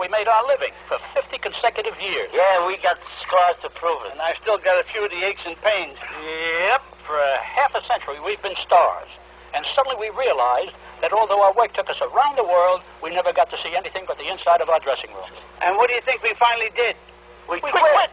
we made our living for 50 consecutive years. Yeah, we got scars to prove it. And I've still got a few of the aches and pains. Yep. For half a century, we've been stars. And suddenly we realized that although our work took us around the world, we never got to see anything but the inside of our dressing rooms. And what do you think we finally did? We quit.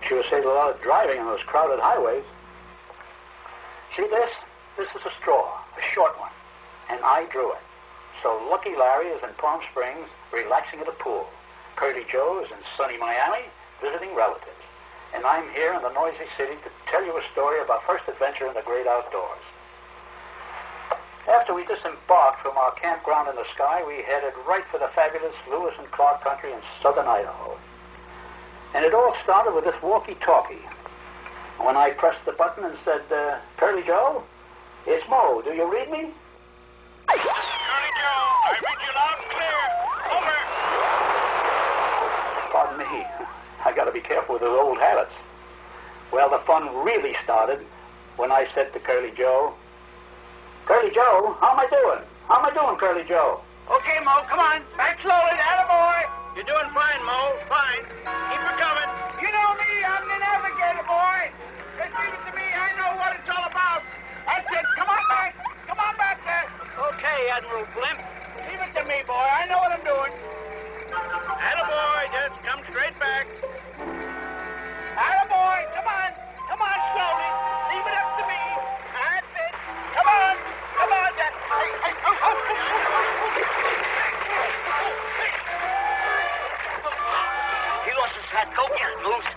Sure saves a lot of driving on those crowded highways. See this? This is a straw, a short one, and I drew it. So Lucky Larry is in Palm Springs relaxing at a pool. Curly Joe is in sunny Miami visiting relatives. And I'm here in the noisy city to tell you a story of our first adventure in the great outdoors. After we disembarked from our campground in the sky, we headed right for the fabulous Lewis and Clark country in southern Idaho. And it all started with this walkie-talkie. When I pressed the button and said, Curly Joe, it's Mo. Do you read me? Curly Joe, I read you loud and clear. Over. Pardon me. I got to be careful with those old habits. Well, the fun really started when I said to Curly Joe, Curly Joe, how am I doing? How am I doing, Curly Joe? Okay, Mo, come on. Back slowly. Attaboy. You're doing fine, Mo. Fine. Keep it coming. You know me. I'm the navigator, boy. Just leave it to me. I know what it's all about. That's it. Come on back. Come on back there. Okay, Admiral Blimp. Leave it to me, boy. I know what I'm doing. Attaboy, just come straight back. Attaboy. Come on. Come on, slowly. Leave it up to me. That's it. Come on. Come on. Hey, He lost his hat. Go get it, Moose.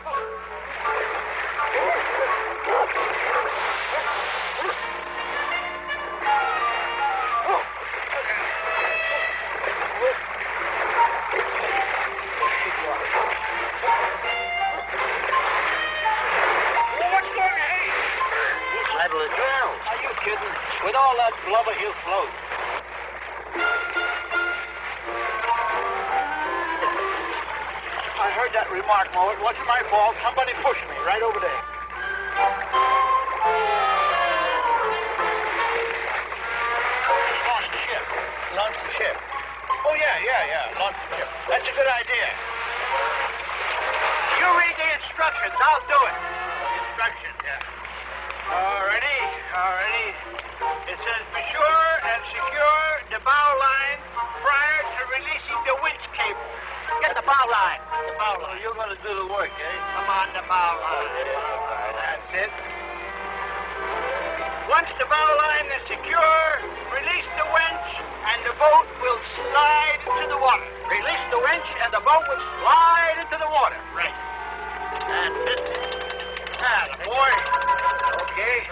I heard that remark, Mo. It wasn't my fault. Somebody pushed me right over there. Launch the ship. Launch the ship. Oh, yeah. Launch the ship. That's a good idea. You read the instructions. I'll do it. Instructions, yeah. Alrighty. It says, be sure and secure the bow line prior to releasing the winch cable. Get the bow line. The bow line. You're going to do the work, eh? Come on, the bow line. That's it. Once the bow line is secure, release the winch and the boat will slide into the water. Release the winch and the boat will slide into the water. Right. That's it. Boy. Okay.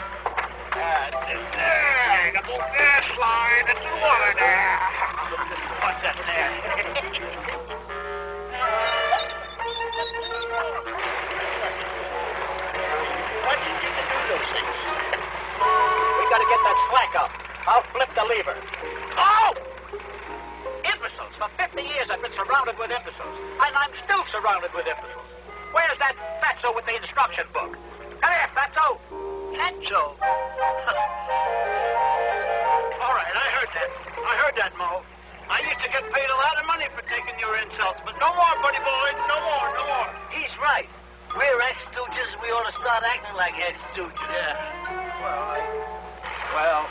That's it. There. The boat there slide into the water there. What's that there? What did you do those things? We got to get that slack up. I'll flip the lever. Oh! Imbeciles. For 50 years I've been surrounded with imbeciles. And I'm still surrounded with imbeciles. Where's that fatso with the instruction book? Come here, fatso. Fatso? All right, I heard that, Mo. I used to get paid a lot of money for taking your insults, but no more, buddy boy. No more. He's right. We're ex-stooges. We ought to start acting like ex-stooges. Yeah. Well,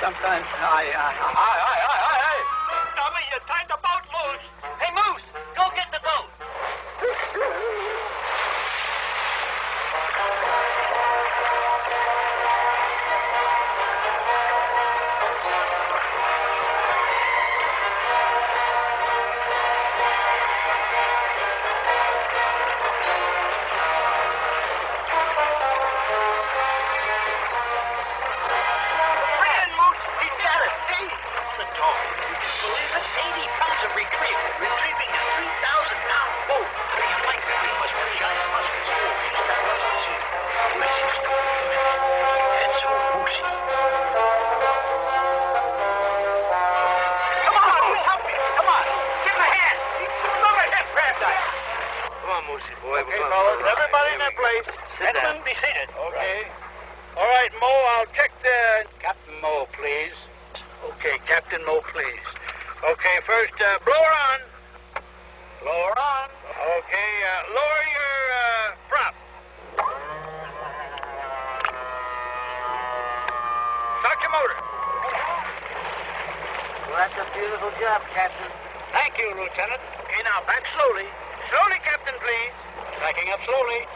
sometimes I... Hey! Dummy, you tied the boat loose. Hey, Moose, go get the boat. Retrieving a 3,000-pound boat. How do you like that? He must have giant muscles. That's so moosey. Come on, you'll help me. Come on. Give him a hand. Go ahead, grab that. Come on, Moosey boy. Okay, fellas. Everybody in their place. Gentlemen, be seated. Okay. All right, Mo, I'll check the... Captain Mo, please. Okay, Captain Mo, please. Okay, first, blower on. Blower on. Okay, lower your prop. Start your motor. Well, that's a beautiful job, Captain. Thank you, Lieutenant. Okay, now, back slowly. Slowly, Captain, please. Backing up slowly.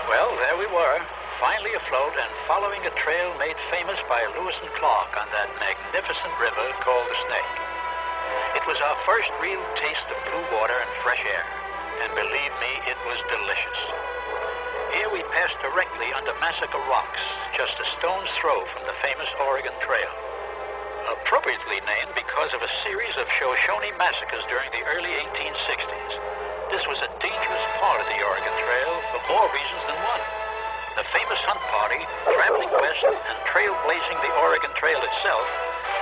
Well, there we were, finally afloat and following a trail made famous by Lewis and Clark on that magnificent river called the Snake. It was our first real taste of blue water and fresh air, and believe me, it was delicious. Here we passed directly under Massacre Rocks, just a stone's throw from the famous Oregon Trail. Appropriately named because of a series of Shoshone massacres during the early 1860s. This was a dangerous part of the Oregon Trail for more reasons than one. The famous hunt party, traveling west and trailblazing the Oregon Trail itself,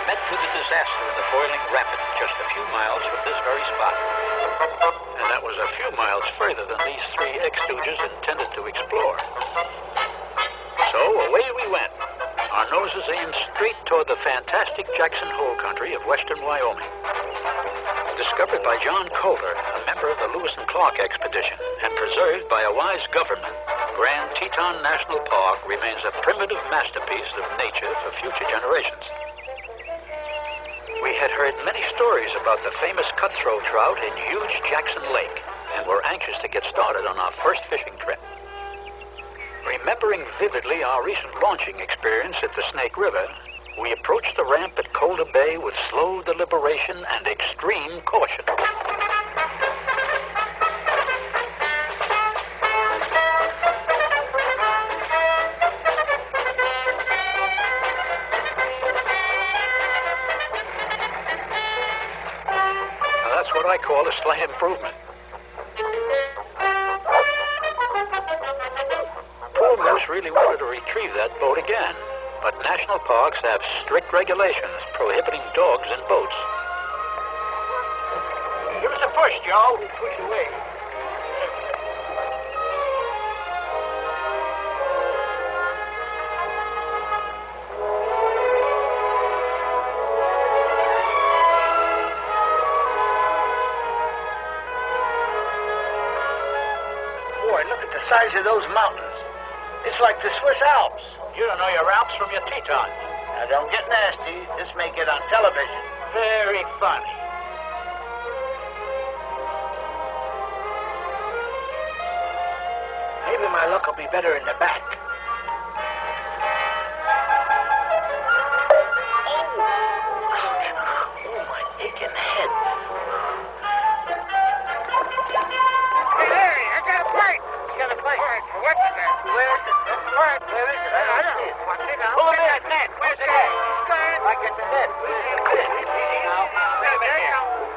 met with a disaster in the boiling rapids just a few miles from this very spot. And that was a few miles further than these three ex-stooges intended to explore. So away we went, our noses aimed straight toward the fantastic Jackson Hole country of western Wyoming. Discovered by John Kohler, a member of the Lewis and Clark expedition, and preserved by a wise government, Grand Teton National Park remains a primitive masterpiece of nature for future generations. We had heard many stories about the famous cutthroat trout in huge Jackson Lake, and were anxious to get started on our first fishing trip. Remembering vividly our recent launching experience at the Snake River, we approached the ramp at Calder Bay with slow deliberation and extreme caution. Now, that's what I call a slight improvement. really wanted to retrieve that boat again. But national parks have strict regulations prohibiting dogs in boats. Give us a push, Joe. Push away. Boy, look at the size of those mountains. It's like the Swiss Alps. You don't know your Alps from your Tetons. Now, don't get nasty. This may get on television. Very funny. Maybe my luck will be better in the back. Oh, my aching head. Hey, Larry, I got a plate. You got a plate? What's that? Where is it? Where is it? I don't see it. Pull it in that net. Where's the net? I get the net.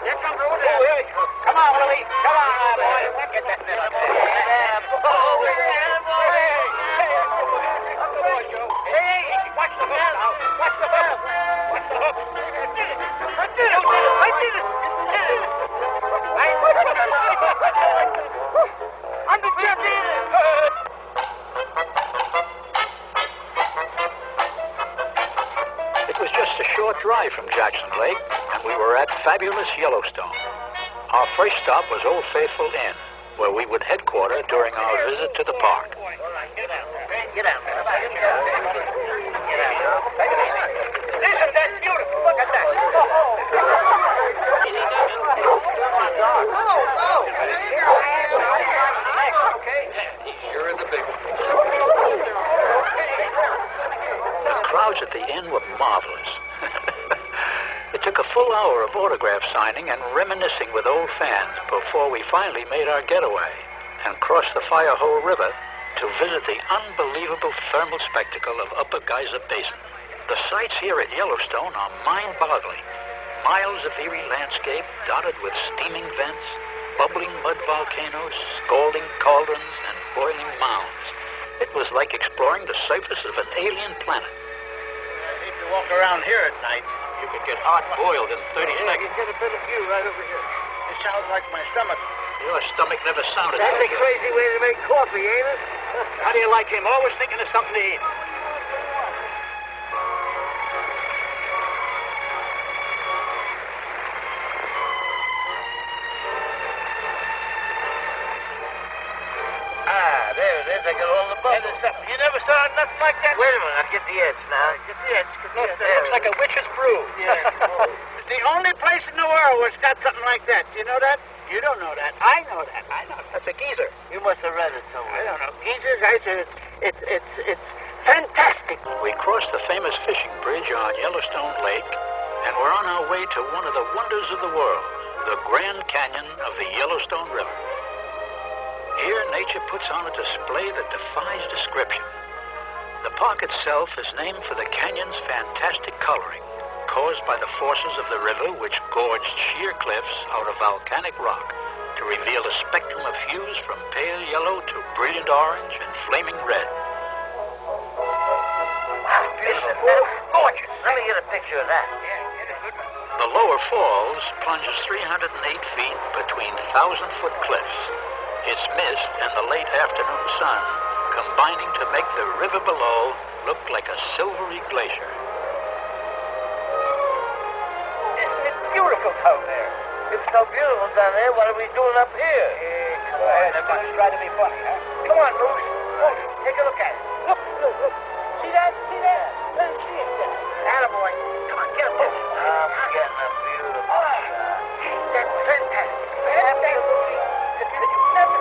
Here comes over there. Oh, here he comes. Come on, Willie. Come on, my boy. Get that net up there. Hey, watch the hook now. Watch the hook. Watch the hook. I did it. I did it. I'm the champion. It was just a short drive from Jackson Lake, and we were at fabulous Yellowstone. Our first stop was Old Faithful Inn, where we would headquarter during our visit to the park. Get out there. Get out there. Listen, that's beautiful. Look at that. You're in the big one. The crowds at the inn were marvelous. It took a full hour of autograph signing and reminiscing with old fans before we finally made our getaway and crossed the Firehole River to visit the unbelievable thermal spectacle of Upper Geyser Basin. The sights here at Yellowstone are mind-boggling. Miles of eerie landscape dotted with steaming vents, bubbling mud volcanoes, scalding cauldrons, and boiling mounds. It was like exploring the surface of an alien planet. I hate to walk around here at night. You could get hard-boiled in 30 You seconds. can get a better view right over here. It sounds like my stomach. Your stomach never sounded That's so a good. crazy way to make coffee, ain't it? How do you like him? Always thinking of something to eat. There it is. I got all the bubbles. You never saw nothing like that? Wait a minute. I'll get the edge now. Get the edge. Looks like a witch's brew. Yeah. It's the only place in the world where it's got something like that. Do you know that? You don't know that. I know that. I know that. That's a geezer. You must have read it somewhere. I don't know. Geezers, I said it's fantastic. We crossed the famous fishing bridge on Yellowstone Lake, and we're on our way to one of the wonders of the world, the Grand Canyon of the Yellowstone River. Here, nature puts on a display that defies description. The park itself is named for the canyon's fantastic coloring, caused by the forces of the river, which gorged sheer cliffs out of volcanic rock to reveal a spectrum of hues from pale yellow to brilliant orange and flaming red. Wow, beautiful. That's gorgeous. Let me get a picture of that. Yeah, get a good one. The lower falls plunges 308 feet between 1,000-foot cliffs. Its mist and the late afternoon sun combining to make the river below look like a silvery glacier. It's beautiful down there. It's so beautiful down there. What are we doing up here? Come on, everybody. Try to be funny, huh? Come on, Moose. Moose, take a look at it. Look. See that? Let him see it. Attaboy. Come on, get a picture. I'm getting a beautiful shot. That's fantastic. That's Moose. Never.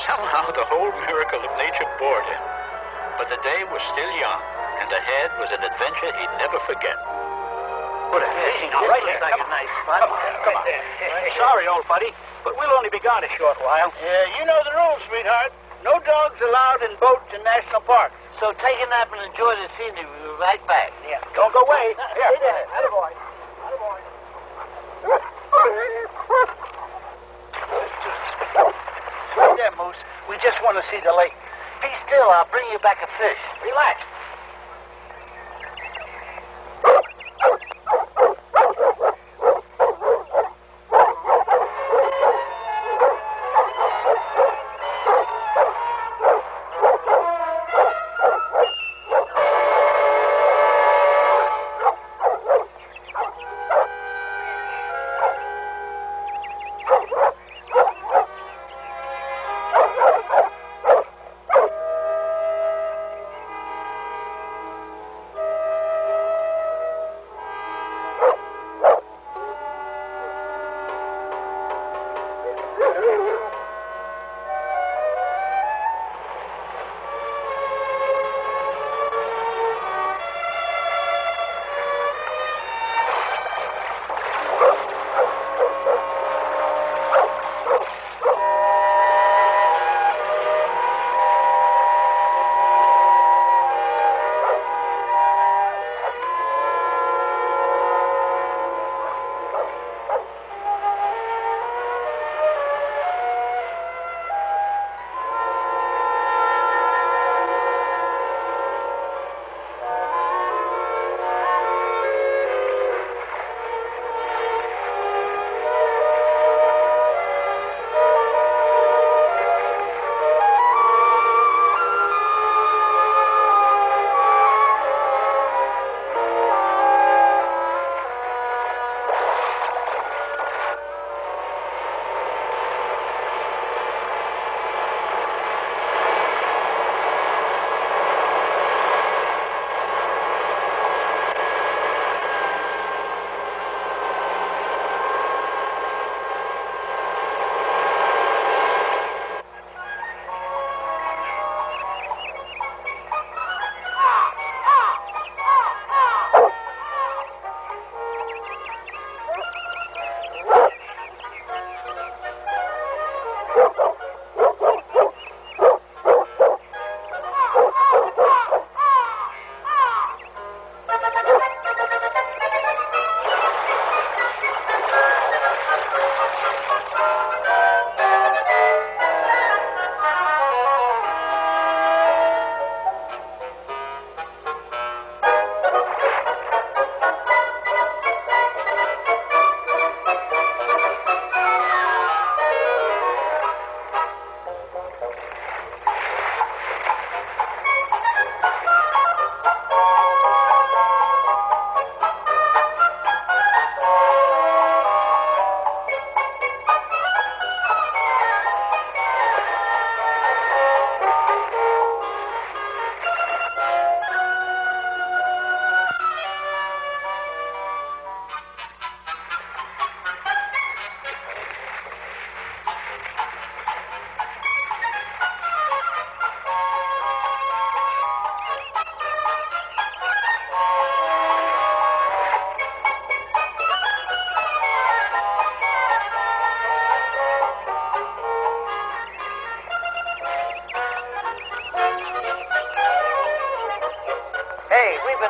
Somehow the whole miracle of nature bored him. But the day was still young, and ahead was an adventure he'd never forget. Put a fishing out right there. Like a nice spot. Come on. Sorry, old buddy, but we'll only be gone a short while. Yeah, you know the rules, sweetheart. No dogs allowed in boats in national parks. So take a nap and enjoy the scenery. We'll be right back. Yeah. Don't go away. Here. Stay there. Attaboy. Right there, Moose. We just want to see the lake. Be still. I'll bring you back a fish. Relax.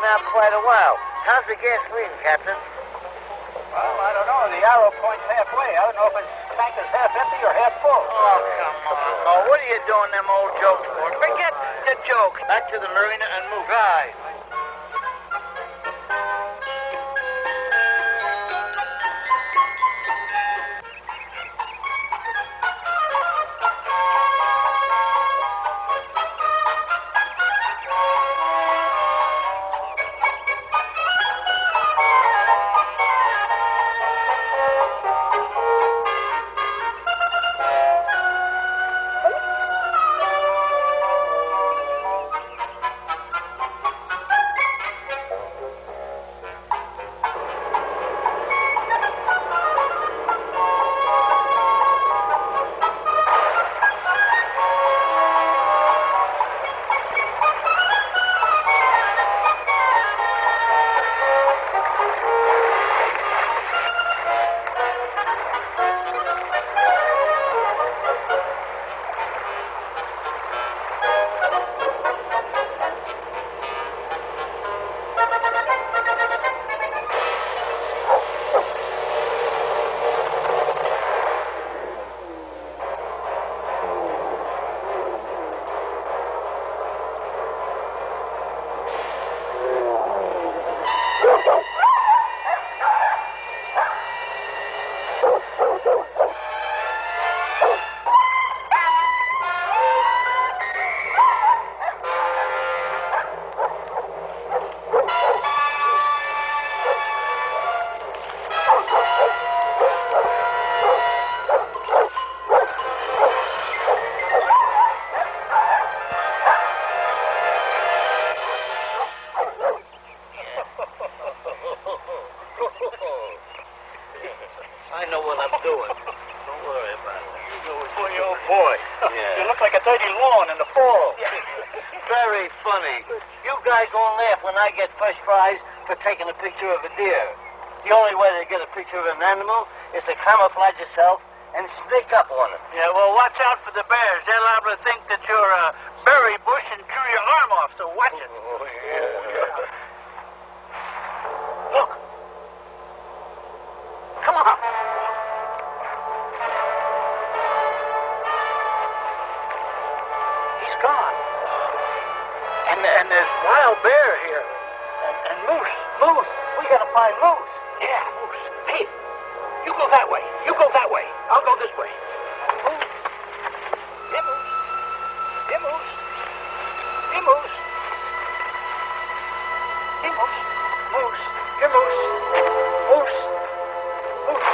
Out quite a while. How's the gasoline, Captain? Well, I don't know. The arrow points halfway. I don't know if its tank is half empty or half full. Oh, come on. Oh, what are you doing them old jokes for? Forget the jokes. Back to the marina and move. Right. Oh, boy. You look like a dirty lawn in the fall. Very funny. You guys won't laugh when I get first prize for taking a picture of a deer. The only way to get a picture of an animal is to camouflage yourself and sneak up on it. Yeah, well, watch out for the bears. They're liable to think that you're a berry bush and chew your arm off, so watch it. Oh, yeah. Look. Come on. He's gone. And there's wild bear here. And moose. Moose! We gotta find Moose. Yeah, moose. Hey, you go that way. You go that way. I'll go this way. Moose. Here, moose. Here, moose. Here, moose. Here, moose. Moose. Here, moose. Moose. Moose.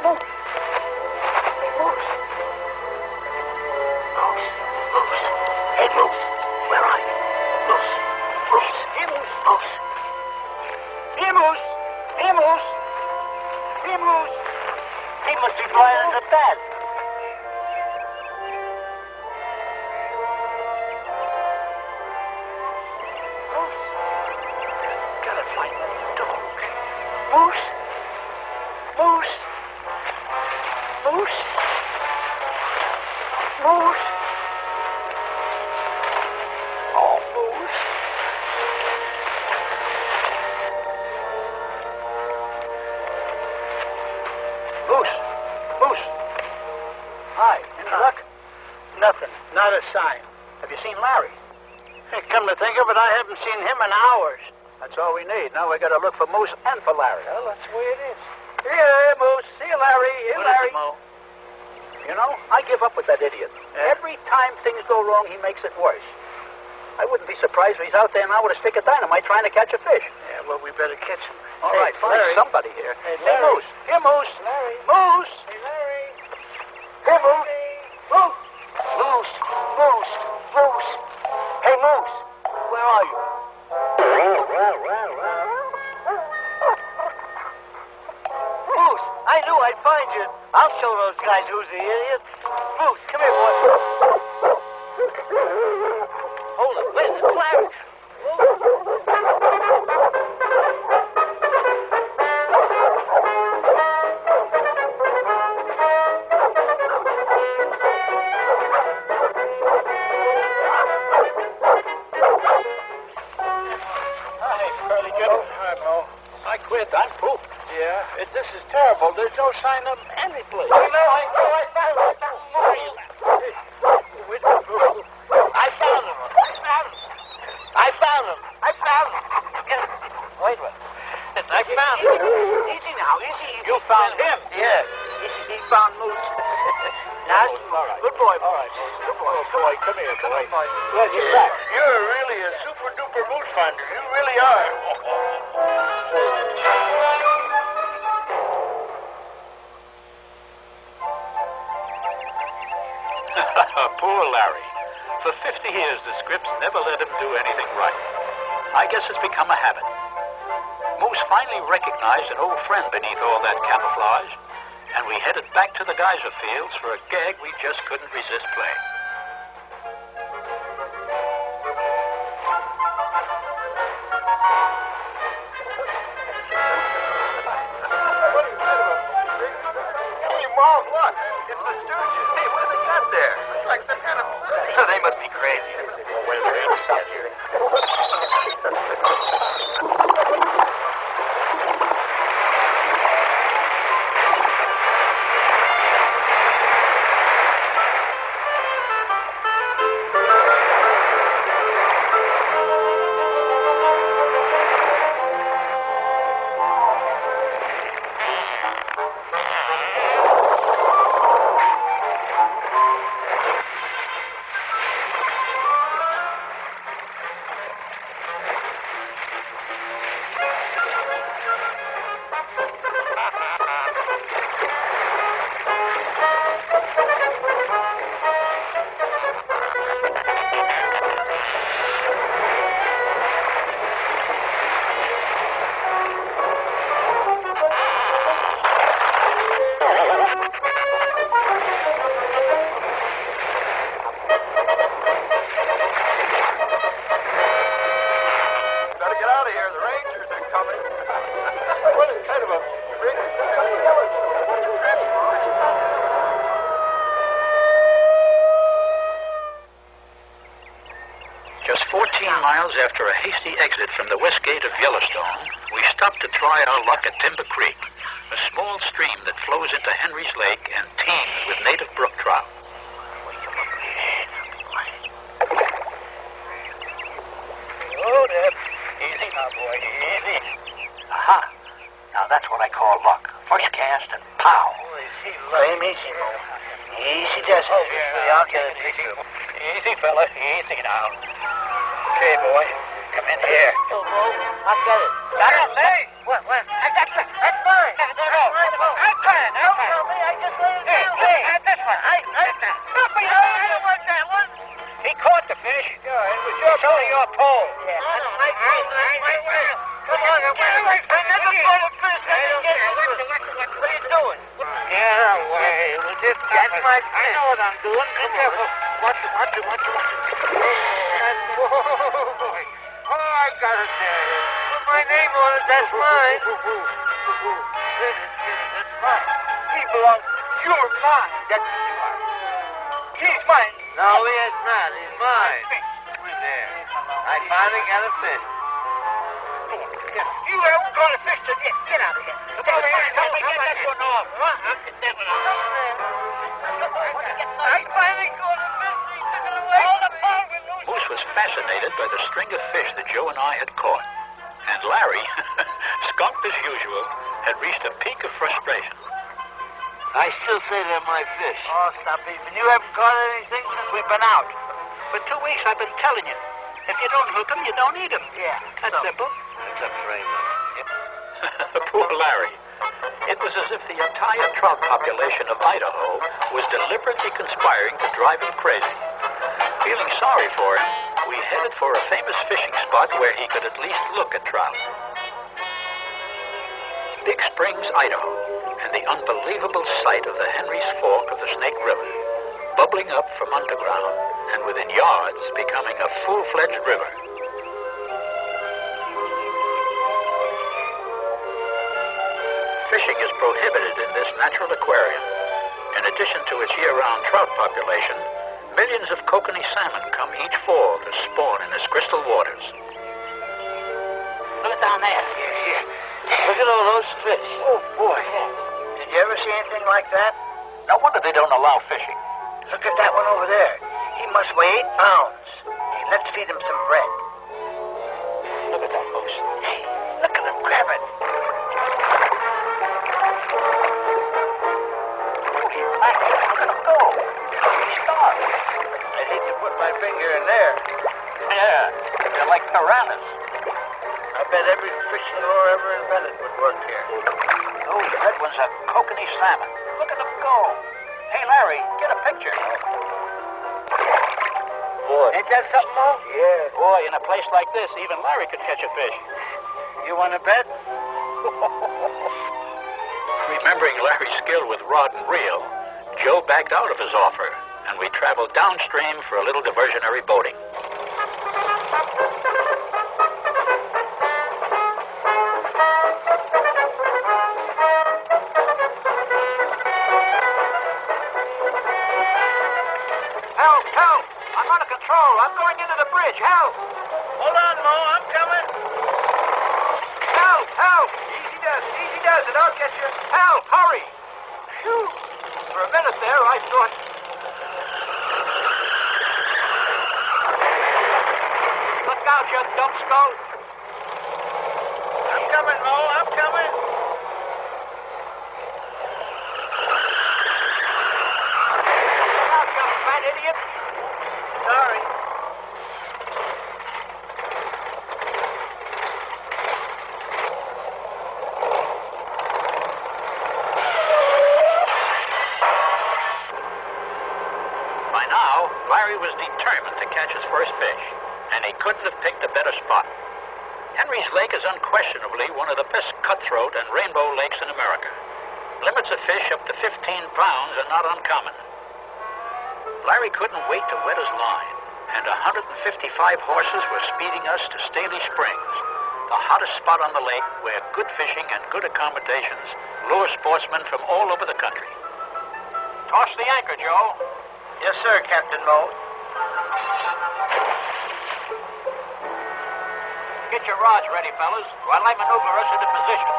Moose. Hey, moose. Moose. Moose. Hey, moose. Where are you? Moose. Moose. Here, moose. Moose. Here, moose. Here, moose. Here, moose. He must be flying in the bat. Gotta find that dog. Moose. Moose. Moose. Moose. Oh, Moose. Moose. Moose. Hi. Any luck? Nothing. Not a sign. Have you seen Larry? Hey, come to think of it, I haven't seen him in hours. That's all we need. Now we got to look for Moose and for Larry. Well, that's the way it is. Here, Moose. See you, Larry. Here, What Larry. is it, Mo? You know, I give up with that idiot. Every time things go wrong, he makes it worse. I wouldn't be surprised if he's out there now with a stick of dynamite trying to catch a fish. Yeah, well, we better catch him. All Hey, right, find Larry. somebody here. Hey, Hey, Larry. Moose. Here, Moose. Larry. Moose. Hey, Larry. Here, Moose. Moose. Moose. Moose. Moose. Hey, Moose. Where are you? Moose, I knew I'd find you. I'll show those guys who's the idiot. Moose, come here, boy. Hold it. Wait, it's Larry. Hi, Curly Joe. Hi, Mo. I quit. I'm pooped. Yeah? This is terrible. There's no sign of any place. I found him. Wait a minute. I found him. Easy now, easy. You found him? Yeah. He found Moose. Now, All right. good boy. All right, Mo. Good boy. Oh, boy, come here, boy. Glad you're back. You're really a super-duper moose finder. You really are. Poor Larry. For 50 years, the scripts never let him do anything right. I guess it's become a habit. Moose finally recognized an old friend beneath all that camouflage, and we headed back to the geyser fields for a gag we just couldn't resist playing. Hey, Mom, look. It's the Stooges. Hey, what have they got there? It's like some kind of play. They must be crazy. Wait a minute. Stop here. after a hasty exit from the west gate of Yellowstone, we stopped to try our luck at Timber Creek, a small stream that flows into Henry's Lake and teems with native brook trout. Oh, there. Easy now, boy. Easy. Aha. Now that's what I call luck. First cast and pow. Oh, easy, lame, easy, Mo. Easy, just hold it. I'll get it fixed. Easy, fella. Easy now. Okay, boy. Come in here. Oh, Mo, I got it. Got it, Lee? What? I got it. That's mine. I'm trying. Don't tell me. I just let it go. This one. I don't want that one. He caught the fish. Yeah, it was your Only your pole. Yeah. Come on, wait. Another pole of fish. What are you doing? Get away. That's my fish. I know what I'm doing. Be careful. Watch it. Oh, I got it there. Put my name on it. That's mine. That's mine. He belongs. You're mine. That's what you are. He's mine. No, he is not. He's mine. There. I finally got a fish. You haven't got a fish to get out of here. Come over here and help me get that one off. I'll get that one off. I finally got a fish. He took it away. All the pole with loose. Moose was fascinated by the string of fish that Joe and I had caught. And Larry, skunked as usual, had reached a peak of frustration. I still say they're my fish. Oh, stop even. You haven't caught anything since we've been out. For 2 weeks I've been telling you, if you don't hook them, you don't eat them. Yeah. That's simple. Except for Amos. Poor Larry. It was as if the entire trout population of Idaho was deliberately conspiring to drive him crazy. Feeling sorry for him, we headed for a famous fishing spot where he could at least look at trout. Big Springs, Idaho, and the unbelievable sight of the Henry's Fork of the Snake River, bubbling up from underground and within yards becoming a full-fledged river. Fishing is prohibited in this natural aquarium. In addition to its year-round trout population, millions of kokanee salmon come each fall to spawn in its crystal waters. Look down there. Yeah. Look at all those fish. Oh, boy. Did you ever see anything like that? No wonder they don't allow fishing. Look at that one over there. He must weigh 8 pounds. Hey, let's feed him some bread. Look at that, Moose. Hey, look at him grab it. Look at him go. He's gone. I'd hate to put my finger in there. Yeah, they're like piranhas. I bet every fishing lure ever invented would work here. Those red ones are kokanee salmon. Look at them go. Hey, Larry, get a picture. Boy. Ain't that something, Mo? Yeah. Boy, in a place like this, even Larry could catch a fish. You want to bet? Remembering Larry's skill with rod and reel, Joe backed out of his offer, and we traveled downstream for a little diversionary boating. Help! I'm under control. I'm going into the bridge. Help! Hold on, Mo. I'm coming. Help! Easy does it. I'll get you. Help! Hurry! Phew! For a minute there, I thought... Look out, you numbskull! I'm coming, Mo. I'm coming. Look out, you fat idiot! Sorry. By now, Larry was determined to catch his first fish, and he couldn't have picked a better spot. Henry's Lake is unquestionably one of the best cutthroat and rainbow lakes in America. Limits of fish up to 15 pounds are not uncommon. Larry couldn't wait to wet his line, and 155 horses were speeding us to Staley Springs, the hottest spot on the lake where good fishing and good accommodations lure sportsmen from all over the country. Toss the anchor, Joe. Yes, sir, Captain Mo. Get your rods ready, fellas, while I maneuver us into position.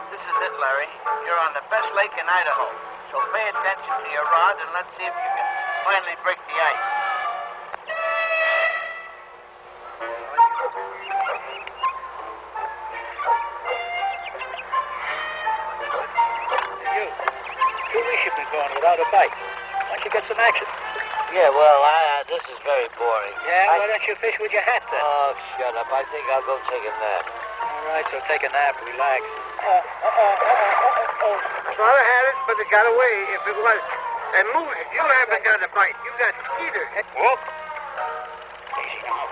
This is it, Larry. You're on the best lake in Idaho. So pay attention to your rod and let's see if you can finally break the ice. We should be going without a bite. Why don't you get some action? Yeah, well, this is very boring. Yeah, why don't you fish with your hat then? Oh, shut up. I think I'll go take a nap. All right, so take a nap, relax. Thought I had it, but it got away. If it was. And move it. You haven't got a bite. You got Peter. Whoop. Easy now.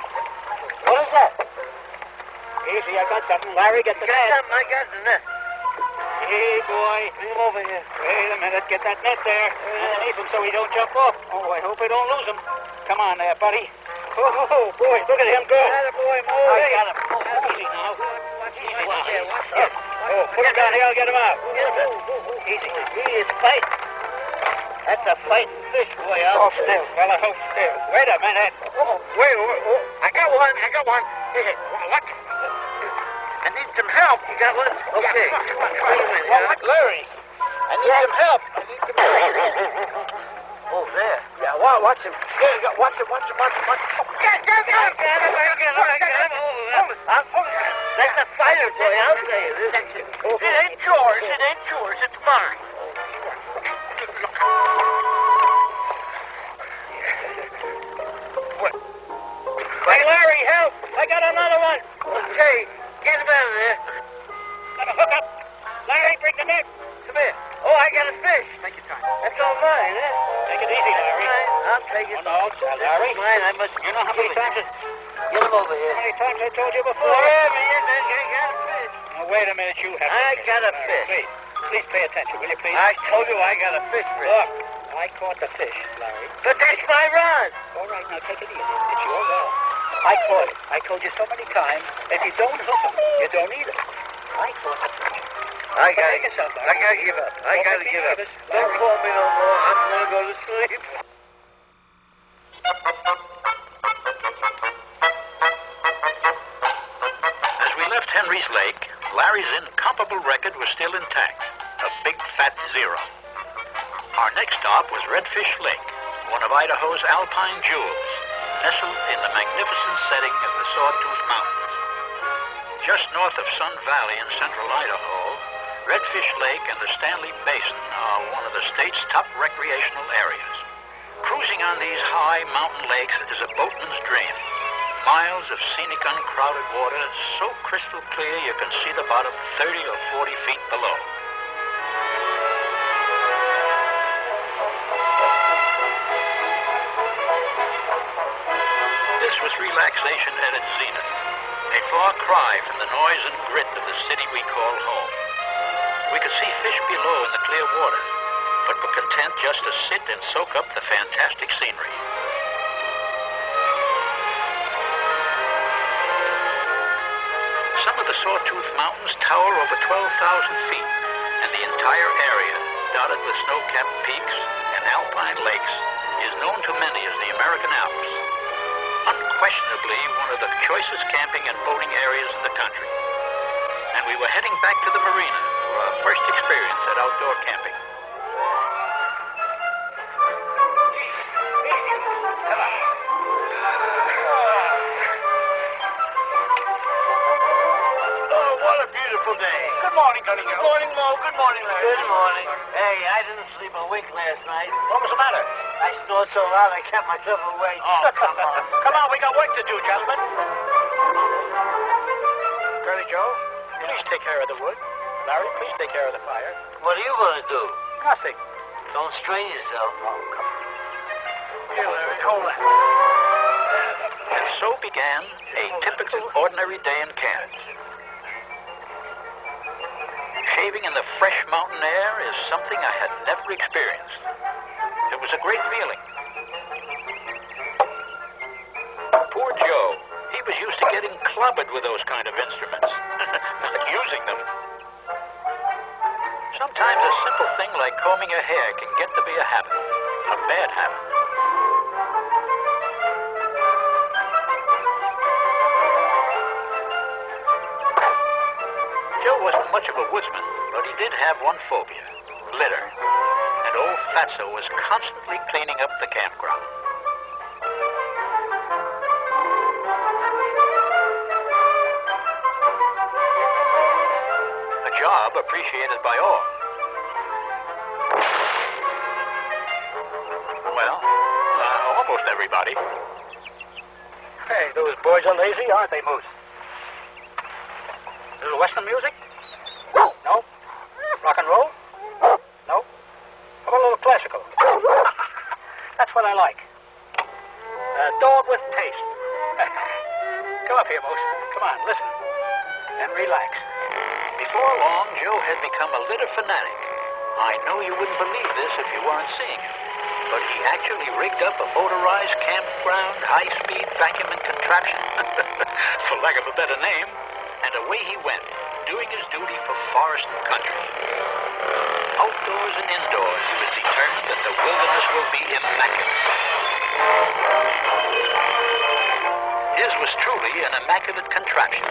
What is that? Easy, I got something. Larry, get the Got net. something. I got the net. Hey, boy. Bring him over here. Wait a minute. Get that net there. Underneath him so he don't jump off. Oh, I hope we don't lose him. Come on there, buddy. Oh, boy. Look at him go. Boy, I got him. Easy now. Easy now. Oh, put him down here. I'll get him out. Easy. He is fight. That's a fighting fish, boy. Hold still, fella. Hold still. Wait a minute. Wait. I got one. Hey, what? I need some help. You got one? Okay. Come on. Wait a minute. Larry, I need some help. Oh, there. Yeah, watch him. There you go. Watch him. I got him. Hold it. That's a fighter, boy. I'll tell you this. It ain't yours. It's mine. What? Hey, Larry, help. I got another one. Okay. Get him out of there. Got a hook up. Larry, bring the net. Come here. Oh, I got a fish. Take your time. That's all mine, eh? Take it easy, Larry. I'll take it. Oh, no, Larry. It's mine. I must. You know how many times Get him over here. How many times I told you before? Yeah, man. I got a fish. Now, wait a minute, you have. I got a fish. Please pay attention, will you, please? I told you I got a fish, Rick. Look, I caught the fish, Larry. But that's my rod. All right, now take it easy. It's your rod. I caught it. I told you so many times, if you don't hook him, you don't eat him. I caught the fish. I gotta give up. I gotta give up. Don't call me no more. I'm gonna go to sleep. As we left Henry's Lake, Larry's incomparable record was still intact. A big fat zero. Our next stop was Redfish Lake, one of Idaho's alpine jewels, nestled in the magnificent setting of the Sawtooth Mountains. Just north of Sun Valley in central Idaho, Redfish Lake and the Stanley Basin are one of the state's top recreational areas. Cruising on these high mountain lakes is a boatman's dream. Miles of scenic, uncrowded water, so crystal clear you can see the bottom 30 or 40 feet below. This was relaxation at its zenith, a far cry from the noise and grit of the city we call home. We could see fish below in the clear water, but were content just to sit and soak up the fantastic scenery. Some of the Sawtooth Mountains tower over 12,000 feet, and the entire area, dotted with snow-capped peaks and alpine lakes, is known to many as the American Alps. Unquestionably one of the choicest camping and boating areas in the country. And we were heading back to the marina for our first experience at outdoor camping. Oh, what a beautiful day. Good morning, Tony. Good morning, Mo. Good morning, Larry. Good morning. Hey, I didn't sleep a wink last night. What was the matter? I snored so loud I kept myself awake. Oh, come on. Come on, we got work to do, gentlemen. Curly Joe, please take care of the wood. Larry, please take care of the fire. What are you going to do? Nothing. Don't strain yourself. Oh, come on. Here, Larry, hold that. And so began a typical ordinary day in camp. Shaving in the fresh mountain air is something I had never experienced. It was a great feeling. Poor Joe. He was used to getting clobbered with those kind of instruments, not using them. Sometimes a simple thing like combing your hair can get to be a habit, a bad habit. Joe wasn't much of a woodsman, but he did have one phobia, litter. And old Fatso was constantly cleaning up the campground. A job appreciated by all. Well, almost everybody. Hey, those boys are lazy, aren't they, Moose? Little Western music? No. Rock and roll? No. How about a little classical? That's what I like. A dog with taste. Come up here, Moose. Come on, listen. And relax. Before long, Joe had become a litter fanatic. I know you wouldn't believe this if you weren't seeing him, but he actually rigged up a motorized campground, high-speed vacuuming contraption, for lack of a better name, and away he went, doing his duty for forest and country. Outdoors and indoors, he was determined that the wilderness will be immaculate. His was truly an immaculate contraption.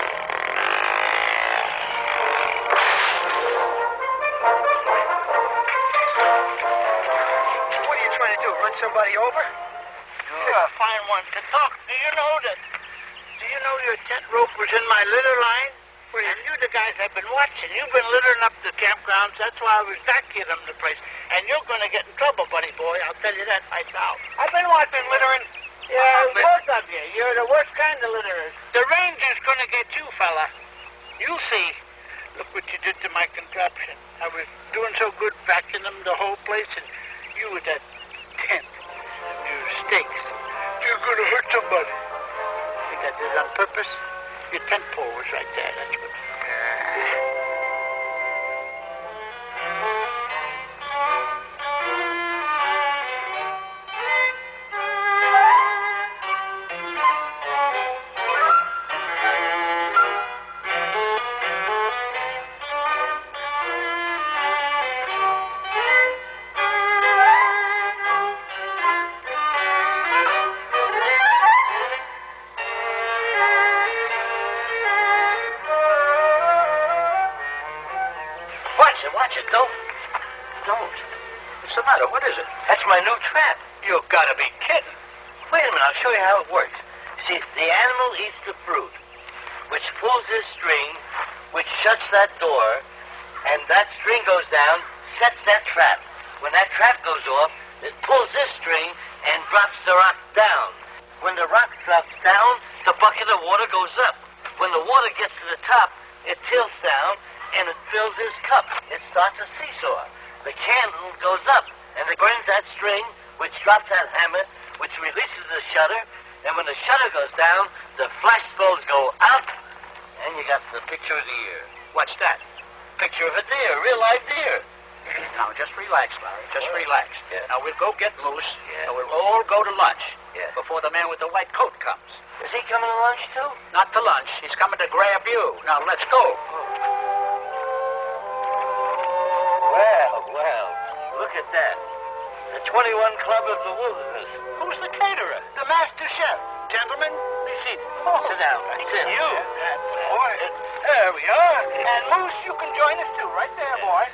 What are you trying to do, run somebody over? You're a fine one to talk. Do you know your tent rope was in my litter line? Well, and you the guys have been watching. You've been littering up the campgrounds. That's why I was vacuuming the place. And you're going to get in trouble, buddy boy. I'll tell you that right now. I've been watching littering. Yeah, both of you. You're the worst kind of litterers. The ranger's going to get you, fella. You'll see. Look what you did to my contraption. I was doing so good vacuuming the whole place, and you with that tent and your stakes. You're going to hurt somebody. Think I did it on purpose? Your tent pole was right there. That's what. Watch it, don't. What's the matter? What is it? That's my new trap. You've got to be kidding. Wait a minute, I'll show you how it works. See, the animal eats the fruit, which pulls this string, which shuts that door, and that string goes down, sets that trap. When that trap goes off, it pulls this string and drops the rock down. When the rock drops down, the bucket of water goes up. When the water gets to the top, it tilts down, and it fills his cup. It starts a seesaw. The candle goes up, and it burns that string, which drops that hammer, which releases the shutter, and when the shutter goes down, the flash bulbs go out, and you got the picture of the deer. What's that? Picture of a deer, real live deer. Now, just relax, Larry. Just relax. Yeah. Now, we'll go get Moose, Yeah. and we'll all go to lunch Yeah. before the man with the white coat comes. Is he coming to lunch, too? Not to lunch. He's coming to grab you. Now, let's go. Well, look at that. The 21 Club of the Wilderness. Who's the caterer? The master chef. Gentlemen, be seated. Sit down. Sit. You. Boy, there we are. And Moose, you can join us too, right there, boy.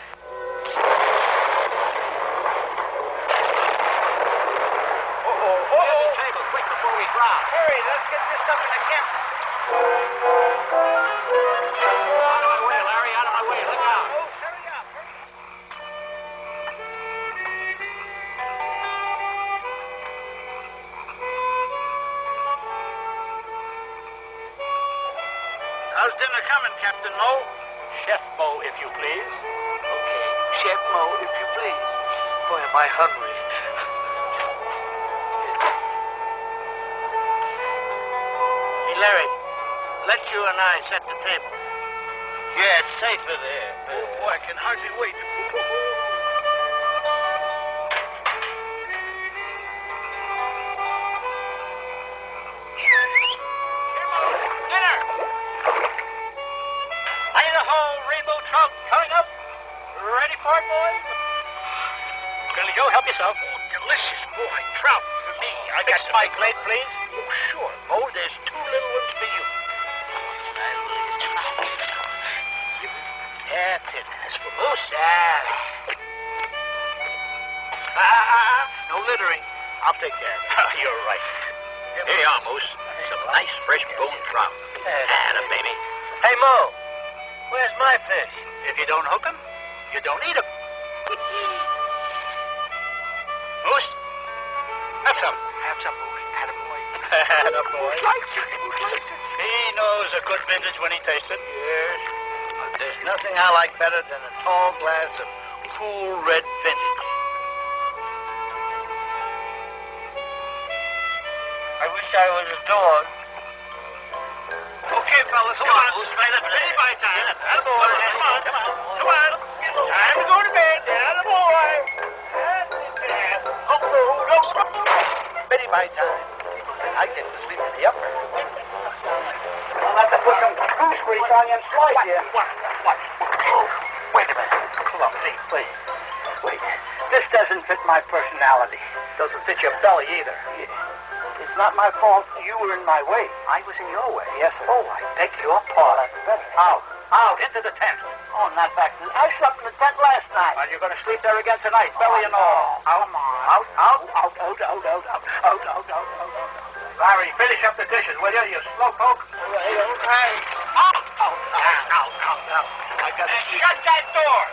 Here's the table, quick, before we drop. Hurry, let's get this up in the camp. Out of my way, Larry, out of my way. Look out. Oh, hurry up. How's dinner coming, Captain Mo? Chef Mo, if you please. Okay. Chef Mo, if you please. Boy, am I hungry. Hey, Larry, let you and I set the table. Yeah, it's safer there. Oh, boy, I can hardly wait. Dinner! Idaho rainbow trout coming up. Ready for it, boys? Billy Joe, help yourself. Oh, delicious, boy. Trout for me. I got Fix my plate, please. Oh, sure. Mo, there's two little ones for you. That's it. That's for Moose. No littering. I'll take care of it. You're right. Here you are, Moose. Some nice fresh bone trout. Atta, baby. Hey, Mo, where's my fish? If you don't hook 'em, you don't eat 'em. Moose, have some. Have some, Moose. Attaboy. Attaboy. He knows a good vintage when he tastes it. Yes. But there's nothing I like better than a tall glass of cool red vintage. I wish I was a dog. Okay, fellas, come on. Ready by time. Attaboy. Come on. Come on. Time to go to bed. Attaboy. Ready by time. I get to sleep in the upper. I'll have to put some goose grease on you and slide you. What? Oh, wait a minute. Clumsy. Wait. This doesn't fit my personality. Doesn't fit your belly either. It's not my fault. You were in my way. I was in your way. Yes, sir. Oh, I beg your pardon. Out. Out, into the tent. Oh, not back to... I slept in the tent last night. Well, you're going to sleep there again tonight, belly and all. Come on. Out. Larry, finish up the dishes, will you slowpoke? Okay. Out. I got to sleep. Shut that door.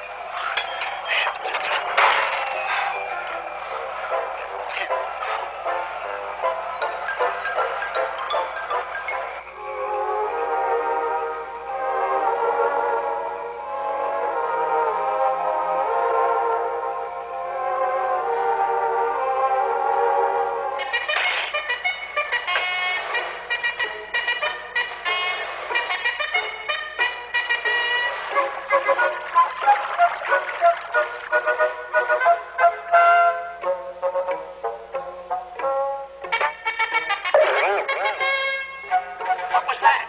What was that?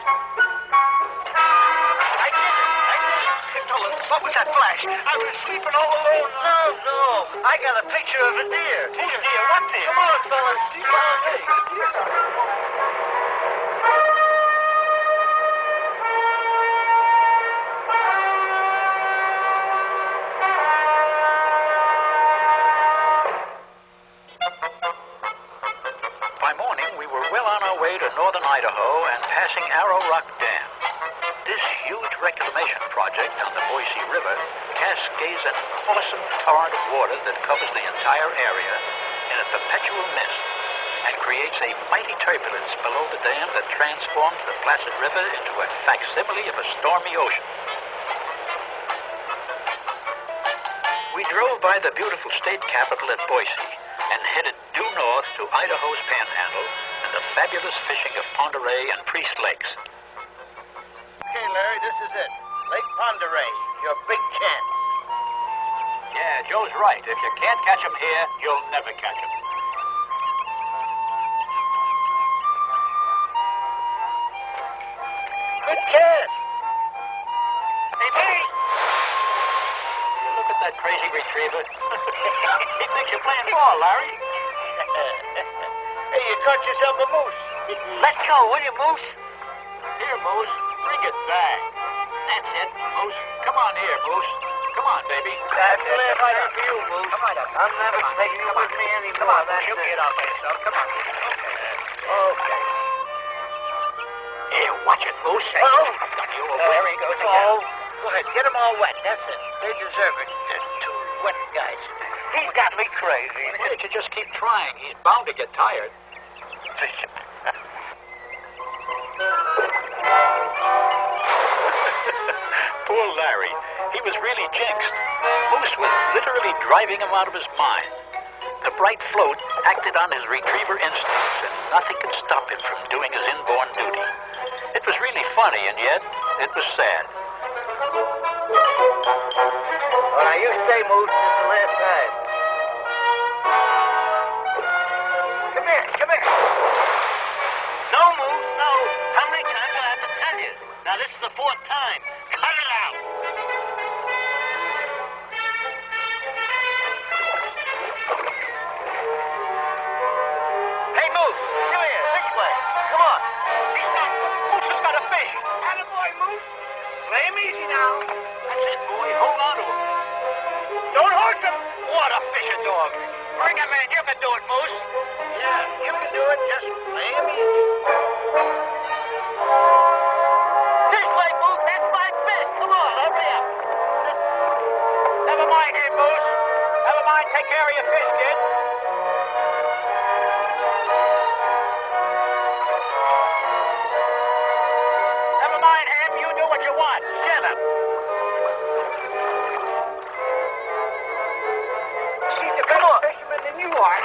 I did it. What was that flash? I was sleeping all alone. No. I got a picture of a deer. Whose deer? What deer? Come on, fellas. Follow me. By morning, we were well on our way to northern Idaho and passing Arrow Rock Dam. This huge reclamation project on the Boise River cascades an awesome torrent of water that covers the entire area in a perpetual mist and creates a mighty turbulence below the dam that transforms the placid river into a facsimile of a stormy ocean. We drove by the beautiful state capital at Boise and headed due north to Idaho's Panhandle and the fabulous fishing of Ponderay and Priest Lakes. Okay, Larry, this is it. Lake Ponderay, your big chance. Yeah, Joe's right. If you can't catch 'em here, you'll never catch 'em. Good cast. Hey, Pete! Look at that crazy retriever. He thinks you're playing ball, Larry. Hey, you caught yourself a moose. Let go, will you, Moose? Here, Moose. Bring it back. That's it, Moose. Come on here, Moose. Come on, baby. That's the last item for you, Moose. Come on up. I'm never taking you with me anymore. Come on, That's you it. get out by yourself. Come on. Okay. Here, watch it, Moose. Oh. There he goes again. Oh, go ahead. Get them all wet. That's it. They deserve it. They're two wet guys. He's got me crazy. Why don't you just keep trying? He's bound to get tired. Poor Larry. He was really jinxed. Moose was literally driving him out of his mind. The bright float acted on his retriever instincts, and nothing could stop him from doing his inborn duty. It was really funny, and yet it was sad. All right, you stay, Moose. This is the last time. Come here. No, Moose, no. How many times do I have to tell you? Now, this is the fourth time. Cut it out. Hey, Moose, come here. This way. Come on. Moose has got a fish. Attaboy, Moose. Play him easy now. That's it, Don't hook him. What a fisher dog. Bring him in. You can do it, Moose. Yeah, you can do it. Just play him easy. This way, Moose. That's my fish. Come on, hurry up. Never mind him, Moose. Never mind. Take care of your fish, kid. Never mind him. You do what you want. Shut up. She's a better fisherman than you are.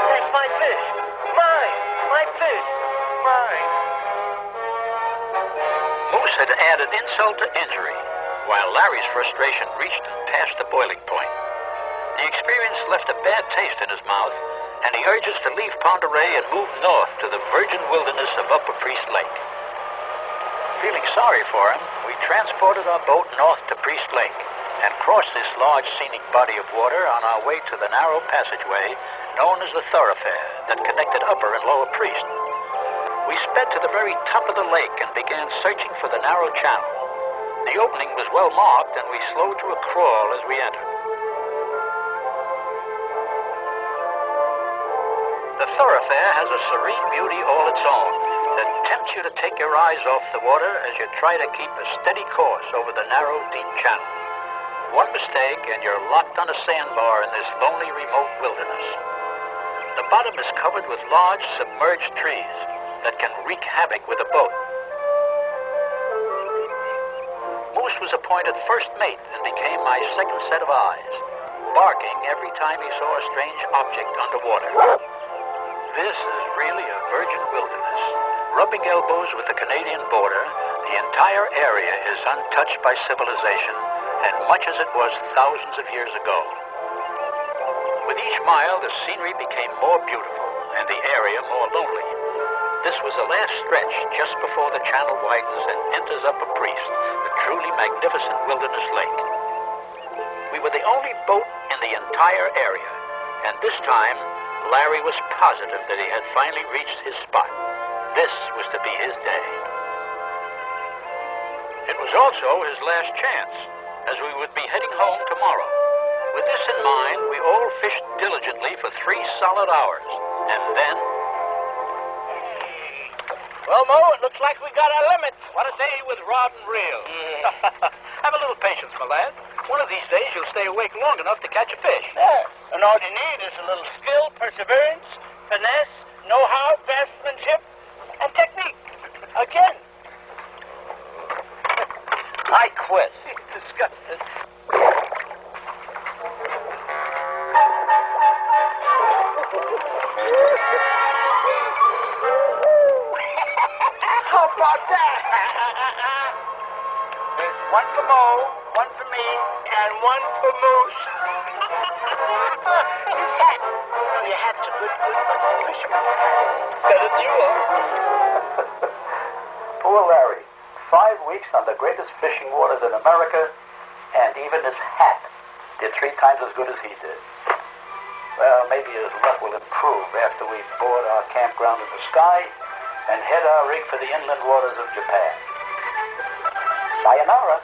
That's my fish. Mine. My fish. Mine. Moose had added insult to injury, while Larry's frustration reached and passed the boiling point. The experience left a bad taste in his mouth, and he urged us to leave Ponderay and move north to the virgin wilderness of Upper Priest Lake. Feeling sorry for him, we transported our boat north to Priest Lake and crossed this large scenic body of water on our way to the narrow passageway known as the Thoroughfare that connected Upper and Lower Priest. We sped to the very top of the lake and began searching for the narrow channel. The opening was well marked, and we slowed to a crawl as we entered. The Thoroughfare has a serene beauty all its own that tempts you to take your eyes off the water as you try to keep a steady course over the narrow, deep channel. One mistake, and you're locked on a sandbar in this lonely, remote wilderness. The bottom is covered with large, submerged trees that can wreak havoc with a boat. Moose was appointed first mate and became my second set of eyes, barking every time he saw a strange object underwater. This is really a virgin wilderness. Rubbing elbows with the Canadian border, the entire area is untouched by civilization, and much as it was thousands of years ago. With each mile, the scenery became more beautiful and the area more lonely. This was the last stretch just before the channel widens and enters Upper Priest, the truly magnificent wilderness lake. We were the only boat in the entire area, and this time, Larry was positive that he had finally reached his spot. This was to be his day. It was also his last chance, as we would be heading home tomorrow. With this in mind, we all fished diligently for 3 solid hours, and then... Well, Mo, it looks like we got our limits. What a day with rod and reel. Yeah. Have a little patience, my lad. One of these days you'll stay awake long enough to catch a fish. Yeah. And all you need is a little skill, perseverance, finesse, know-how, craftsmanship, and technique. Again. I quit. Disgusting. How about that? There's one for Mo, one for me, and one for Moose. Your hat's a good fisherman. Better than you are. Poor Larry. 5 weeks on the greatest fishing waters in America, and even his hat did 3 times as good as he did. Well, maybe his luck will improve after we board our campground in the sky and head our rig for the inland waters of Japan. Sayonara.